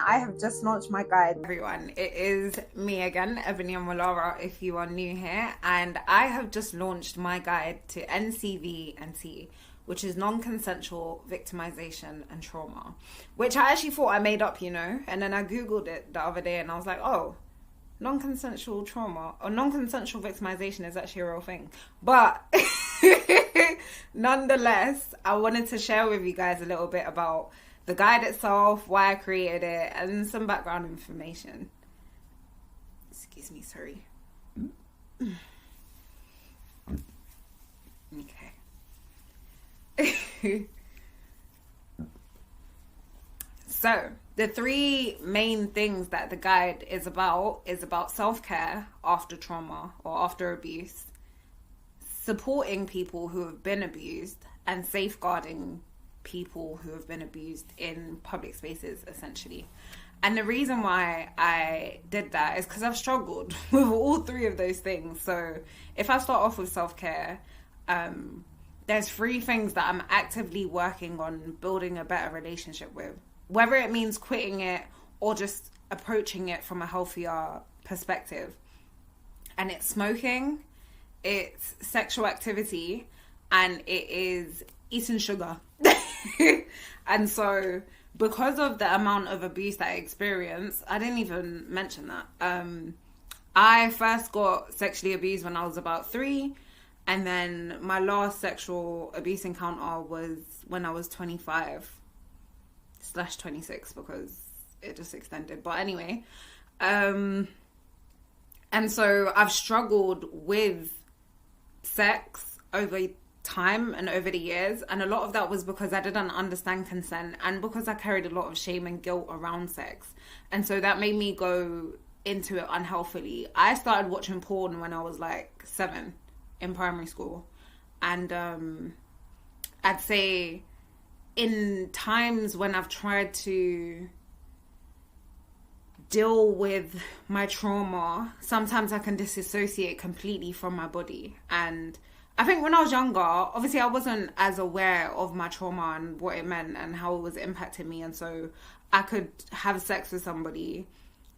I have just launched my guide. Everyone, it is me again, Ebony Omolara, if you are new here, and I have just launched my guide to NCV&T, which is Non-consensual Victimisation and Trauma, which I actually thought I made up, you know, and then I googled it the other day and I was like, oh, non-consensual trauma or non-consensual victimization is actually a real thing. But nonetheless, I wanted to share with you guys a little bit about the guide itself, why I created it, and some background information. Excuse me, sorry. Okay. So, the three main things that the guide is about self-care after trauma or after abuse, supporting people who have been abused, and safeguarding people who have been abused in public spaces, essentially. And the reason why I did that is because I've struggled with all three of those things. So if I start off with self-care, there's three things that I'm actively working on building a better relationship with, whether it means quitting it or just approaching it from a healthier perspective. And it's smoking, it's sexual activity, and it is eating sugar. And so because of the amount of abuse that I experienced, I didn't even mention that. I first got sexually abused when I was about 3. And then my last sexual abuse encounter was when I was 25/26 because it just extended. But anyway, and so I've struggled with sex over time and over the years. And a lot of that was because I didn't understand consent and because I carried a lot of shame and guilt around sex. And so that made me go into it unhealthily. I started watching porn when I was like 7 in primary school. And I'd say in times when I've tried to deal with my trauma, sometimes I can disassociate completely from my body. And I think when I was younger, obviously I wasn't as aware of my trauma and what it meant and how it was impacting me. And so I could have sex with somebody,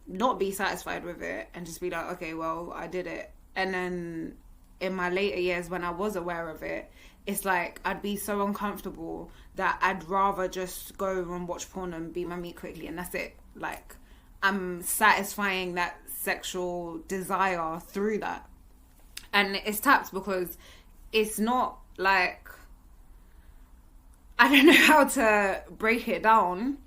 not be satisfied with it, and just be like, okay, well, I did it. And then in my later years, when I was aware of it, it's like I'd be so uncomfortable that I'd rather just go and watch porn and beat my meat quickly, and that's it. Like, I'm satisfying that sexual desire through that. And it's tapped because it's not like, I don't know how to break it down.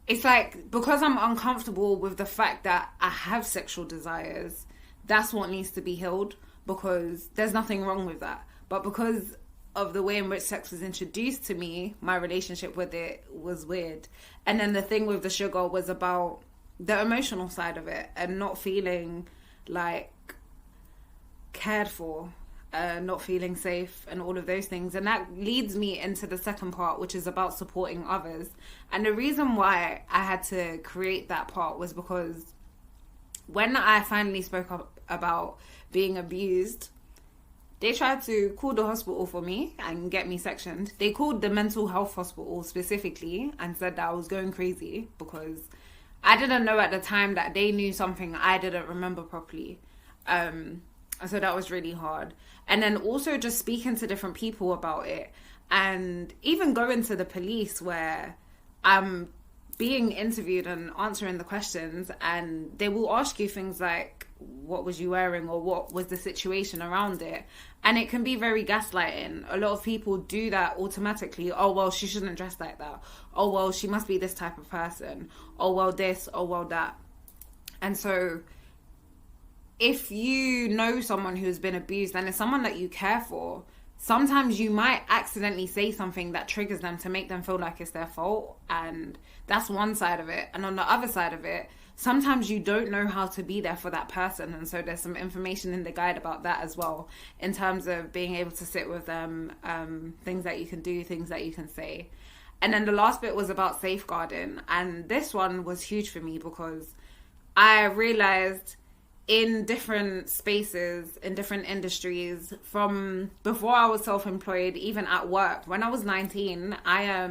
It's like, because I'm uncomfortable with the fact that I have sexual desires, that's what needs to be healed, because there's nothing wrong with that. But because of the way in which sex was introduced to me, my relationship with it was weird. And then the thing with the sugar was about the emotional side of it and not feeling like cared for, not feeling safe, and all of those things. And that leads me into the second part, which is about supporting others. And the reason why I had to create that part was because when I finally spoke up about being abused, they tried to call the hospital for me and get me sectioned. They called the mental health hospital specifically and said that I was going crazy because I didn't know at the time that they knew something I didn't remember properly. So that was really hard. And then also just speaking to different people about it, and even going to the police where I'm being interviewed and answering the questions, and they will ask you things like, what was you wearing, or what was the situation around it? And it can be very gaslighting. A lot of people do that automatically. Oh, well, she shouldn't dress like that. Oh, well, she must be this type of person. Oh, well, this. Oh, well, that. And so if you know someone who's been abused and it's someone that you care for, sometimes you might accidentally say something that triggers them to make them feel like it's their fault. And that's one side of it. And on the other side of it, sometimes you don't know how to be there for that person. And so there's some information in the guide about that as well, in terms of being able to sit with them, things that you can do, things that you can say. And then the last bit was about safeguarding. And this one was huge for me because I realized in different spaces, in different industries, from before I was self-employed, even at work, when I was 19, I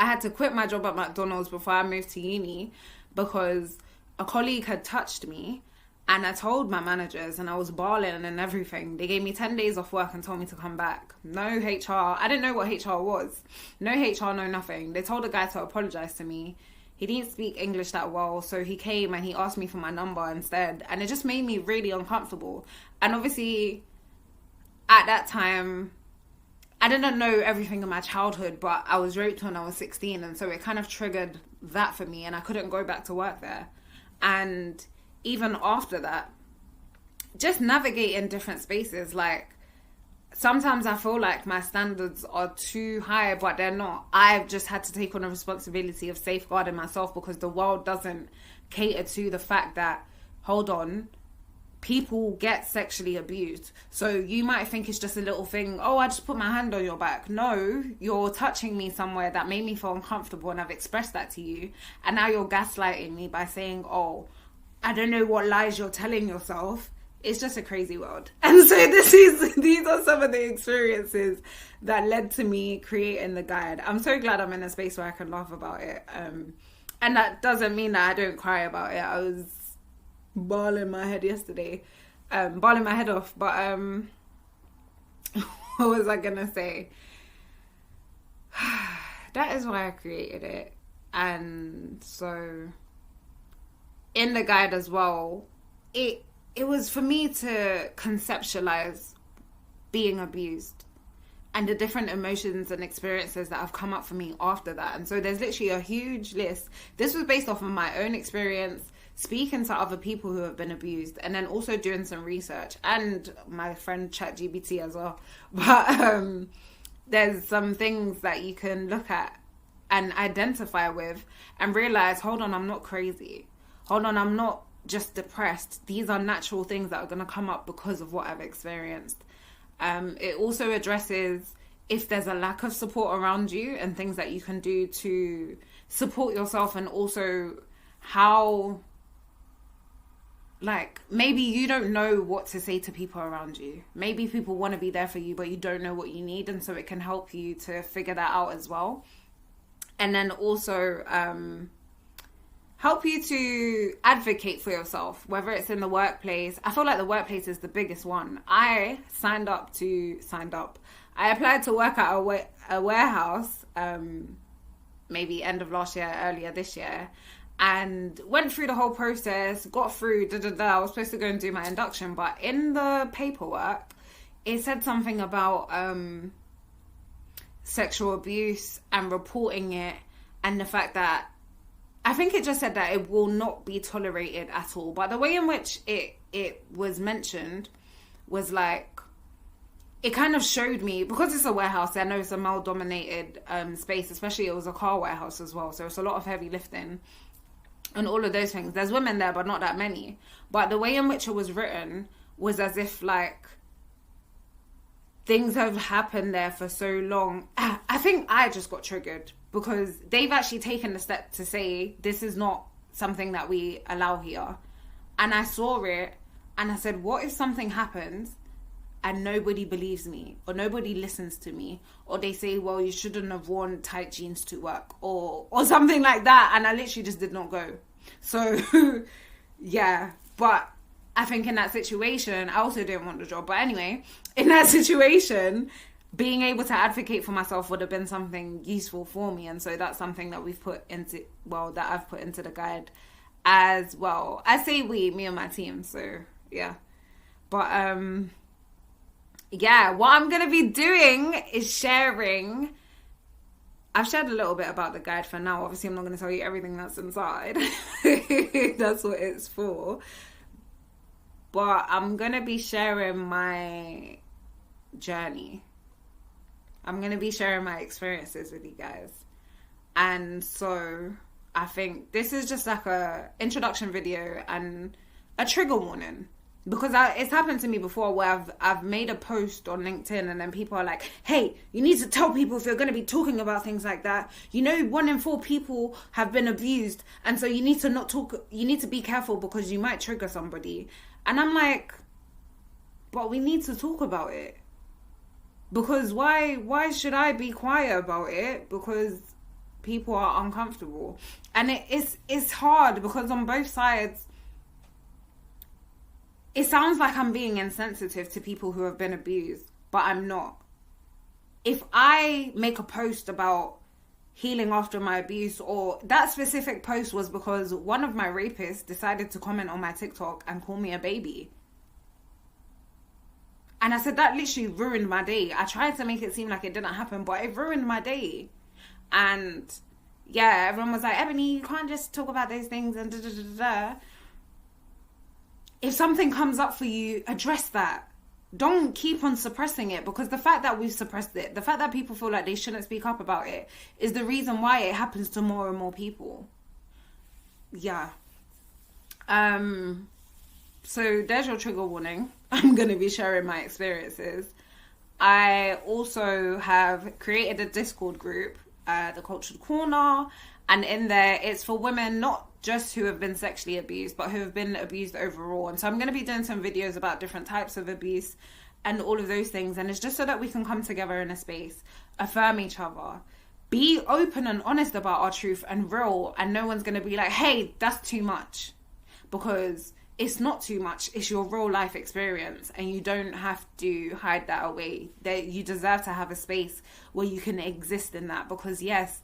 I had to quit my job at McDonald's before I moved to uni because a colleague had touched me, and I told my managers, and I was bawling and everything. They gave me 10 days off work and told me to come back. No HR. I didn't know what HR was. No HR, no nothing. They told the guy to apologize to me. He didn't speak English that well, so he came and he asked me for my number instead. And it just made me really uncomfortable. And obviously, at that time, I didn't know everything in my childhood, but I was raped when I was 16. And so it kind of triggered that for me, and I couldn't go back to work there. And even after that, just navigating different spaces, like, sometimes I feel like my standards are too high, but they're not. I've just had to take on the responsibility of safeguarding myself, because the world doesn't cater to the fact that, hold on, people get sexually abused. So you might think it's just a little thing. Oh, I just put my hand on your back. No, you're touching me somewhere that made me feel uncomfortable, and I've expressed that to you. And now you're gaslighting me by saying, oh, I don't know what lies you're telling yourself. It's just a crazy world. And so these are some of the experiences that led to me creating the guide. I'm so glad I'm in a space where I can laugh about it. And that doesn't mean that I don't cry about it. I was bawling my head yesterday. Bawling my head off. But what was I going to say? That is why I created it. And so in the guide as well, it was for me to conceptualize being abused and the different emotions and experiences that have come up for me after that. And so there's literally a huge list. This was based off of my own experience, speaking to other people who have been abused, and then also doing some research, and my friend ChatGPT as well. But there's some things that you can look at and identify with and realize, hold on, I'm not crazy. Hold on, I'm not just depressed. These are natural things that are going to come up because of what I've experienced. It also addresses if there's a lack of support around you and things that you can do to support yourself, and also how, like, maybe you don't know what to say to people around you. Maybe people want to be there for you, but you don't know what you need, and so it can help you to figure that out as well. And then also help you to advocate for yourself, whether it's in the workplace. I feel like the workplace is the biggest one. I applied to work at a warehouse, maybe end of last year, earlier this year, and went through the whole process, got through, I was supposed to go and do my induction, but in the paperwork, it said something about sexual abuse and reporting it, and the fact that, I think it just said that it will not be tolerated at all. But the way in which it was mentioned was like, it kind of showed me, because it's a warehouse, I know it's a male-dominated space, especially it was a car warehouse as well, so it's a lot of heavy lifting and all of those things. There's women there, but not that many. But the way in which it was written was as if, like, things have happened there for so long. I think I just got triggered, because they've actually taken the step to say, this is not something that we allow here. And I saw it, and I said, what if something happens and nobody believes me, or nobody listens to me, or they say, well, you shouldn't have worn tight jeans to work, or something like that. And I literally just did not go. So yeah, but I think in that situation, I also didn't want the job. But anyway, in that situation, being able to advocate for myself would have been something useful for me. And so that's something that I've put into the guide as well. I say me and my team. So yeah. But yeah, what I'm going to be doing is sharing. I've shared a little bit about the guide for now. Obviously, I'm not going to tell you everything that's inside. That's what it's for. But I'm going to be sharing my journey. I'm going to be sharing my experiences with you guys. And so I think this is just like a introduction video and a trigger warning. Because it's happened to me before where I've made a post on LinkedIn, and then people are like, hey, you need to tell people if you're going to be talking about things like that. 1 in 4 people have been abused. And so you need to not talk. You need to be careful because you might trigger somebody. And I'm like, but we need to talk about it. Because why should I be quiet about it? Because people are uncomfortable. And it's hard because on both sides, it sounds like I'm being insensitive to people who have been abused, but I'm not. If I make a post about healing after my abuse, or that specific post was because one of my rapists decided to comment on my TikTok and call me a baby. And I said that literally ruined my day. I tried to make it seem like it didn't happen, but it ruined my day. And yeah, everyone was like, Ebony, you can't just talk about those things and da-da-da-da. If something comes up for you, address that. Don't keep on suppressing it, because the fact that we've suppressed it, the fact that people feel like they shouldn't speak up about it, is the reason why it happens to more and more people. Yeah. So there's your trigger warning. I'm going to be sharing my experiences. I also have created a Discord group, the Cultured Corner, and in there it's for women, not just who have been sexually abused, but who have been abused overall. And so I'm going to be doing some videos about different types of abuse and all of those things. And it's just so that we can come together in a space, affirm each other, be open and honest about our truth and real. And no one's going to be like, hey, that's too much. Because it's not too much. It's your real life experience. And you don't have to hide that away. That you deserve to have a space where you can exist in that. Because yes,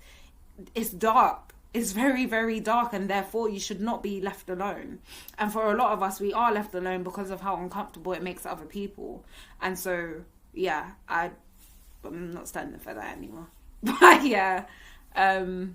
it's dark. It's very, very dark, and therefore you should not be left alone. And for a lot of us, we are left alone because of how uncomfortable it makes other people. And so, yeah, I'm not standing for that anymore. But yeah, I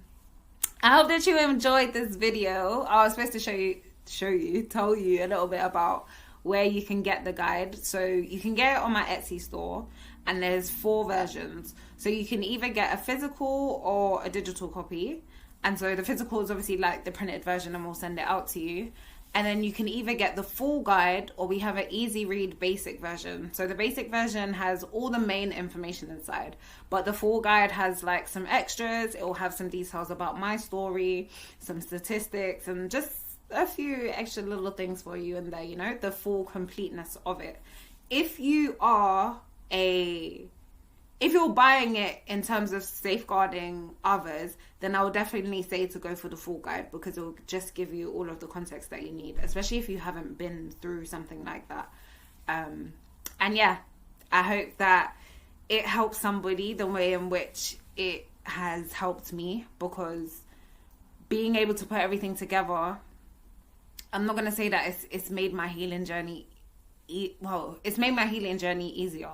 hope that you enjoyed this video. I was supposed to tell you a little bit about where you can get the guide. So you can get it on my Etsy store, and there's 4 versions. So you can either get a physical or a digital copy. And so the physical is obviously like the printed version, and we'll send it out to you. And then you can either get the full guide, or we have an easy read basic version. So the basic version has all the main information inside, but the full guide has like some extras. It will have some details about my story, some statistics, and just a few extra little things for you in there, you know, the full completeness of it. If you're buying it in terms of safeguarding others, then I would definitely say to go for the full guide, because it will just give you all of the context that you need, especially if you haven't been through something like that. And yeah, I hope that it helps somebody the way in which it has helped me, because being able to put everything together, I'm not going to say that it's made my healing journey, it's made my healing journey easier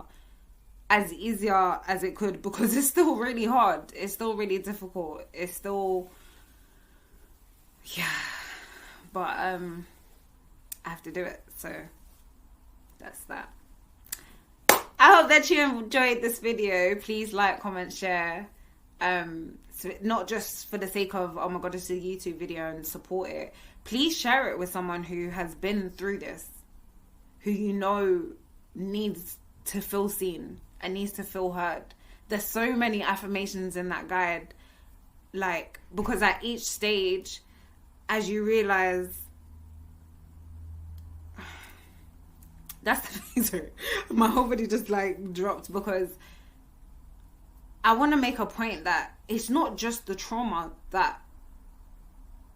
as it could, because it's still really hard. It's still really difficult. It's still, yeah, but I have to do it. So that's that. I hope that you enjoyed this video. Please like, comment, share. So not just for the sake of, oh my god, it's a YouTube video, and support it. Please share it with someone who has been through this, who you know needs to feel seen and needs to feel heard. There's so many affirmations in that guide, like, because at each stage, as you realize, that's the thing, sorry, my whole body just like dropped, because I want to make a point that it's not just the trauma that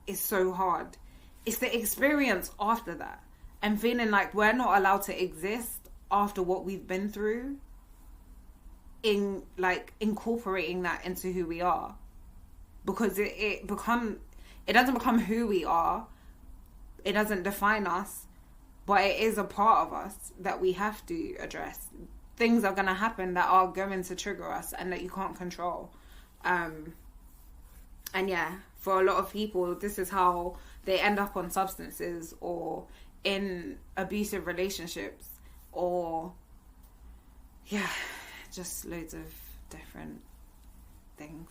is so hard, it's the experience after that, and feeling like we're not allowed to exist after what we've been through, in like incorporating that into who we are, because it doesn't become who we are, it doesn't define us, but it is a part of us that we have to address. Things are going to happen that are going to trigger us and that you can't control. And yeah, for a lot of people, this is how they end up on substances or in abusive relationships, or yeah, just loads of different things.